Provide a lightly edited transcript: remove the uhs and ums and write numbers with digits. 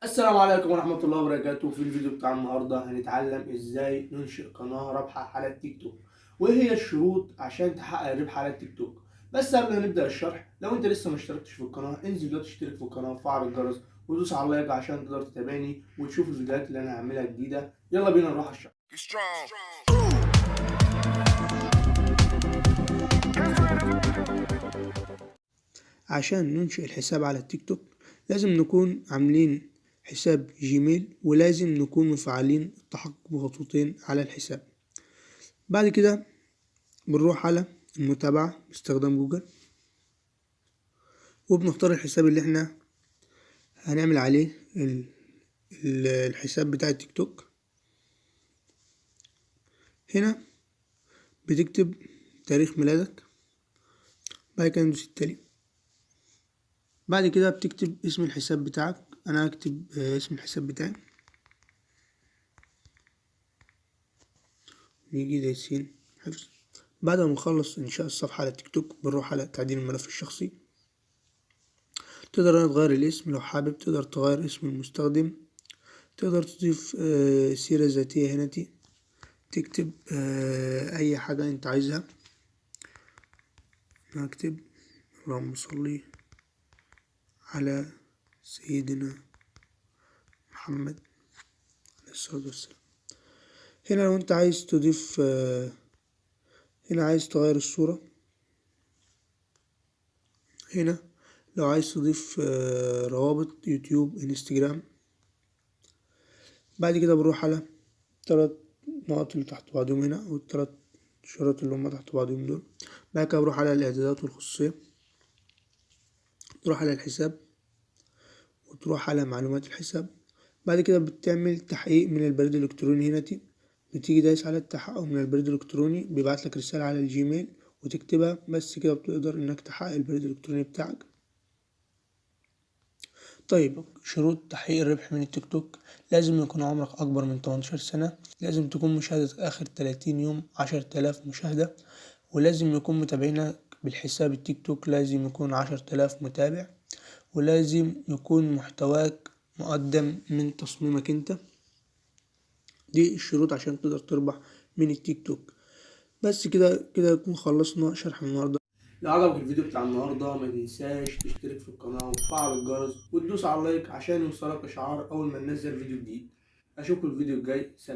السلام عليكم ورحمة الله وبركاته. في الفيديو بتاع النهاردة هنتعلم ازاي ننشئ قناة رابحة على التيك توك، وايه هي الشروط عشان تحقق الربح على التيك توك. بس قبل ما نبدأ الشرح، لو انت لسه ما اشتركتش في القناة انزل دلوقتي اشترك في القناة وفعل الجرس ودوس على اللايك عشان تقدر تتابعني وتشوف الفيديوهات اللي انا هعملها جديدة. يلا بينا نروح على الشرح. عشان ننشئ الحساب على التيك توك لازم نكون عاملين حساب جيميل، ولازم نكون مفعلين التحقق بخطوتين على الحساب. بعد كده بنروح على المتابعة باستخدام جوجل، وبنختار الحساب اللي احنا هنعمل عليه الحساب بتاع التيك توك. هنا بتكتب تاريخ ميلادك، بعد كده ندوس التالي. بعد كده بتكتب اسم الحساب بتاعك. انا هكتب اسم الحساب بتاعي، نيجي دايسين حفظ. بعد ما نخلص انشاء الصفحة على التيك توك بنروح على تعديل الملف الشخصي. تقدر هنا تغير الاسم لو حابب، تقدر تغير اسم المستخدم، تقدر تضيف سيرة ذاتية هنا تكتب اي حاجة انت عايزها. نكتب اللهم صل على سيدنا محمد عليه الصلاة والسلام. هنا لو انت عايز تضيف هنا عايز تغير الصورة. هنا لو عايز تضيف روابط يوتيوب انستجرام. بعد كده بروح على 3 نقط اللي تحت بعضهم هنا، او 3 شرط اللي هما تحت بعضهم دول. بعد كده بروح على الاعدادات والخصوصية، تروح على الحساب وتروح على معلومات الحساب. بعد كده بتعمل تحقيق من البريد الالكتروني. هنا بتيجي دايس على التحقق من البريد الالكتروني، بيبعتلك رسالة على الجيميل وتكتبها. بس كده بتقدر انك تحقق البريد الالكتروني بتاعك. طيب، شروط تحقيق الربح من التيك توك: لازم يكون عمرك أكبر من 18 سنة، لازم تكون مشاهدتك آخر 30 يوم 10,000 مشاهدة، ولازم يكون متابعينك بالحساب التيك توك لازم يكون 10,000 متابع، ولازم يكون محتواك مقدم من تصميمك انت. دي الشروط عشان تقدر تربح من التيك توك. بس كده يكون خلصنا شرح النهارده. لو عجبك الفيديو بتاع النهارده ما تنساش تشترك في القناة وتفعل الجرس وتدوس على اللايك عشان يوصلك اشعار اول ما ننزل فيديو جديد. اشوفكم الفيديو الجاي. سلام.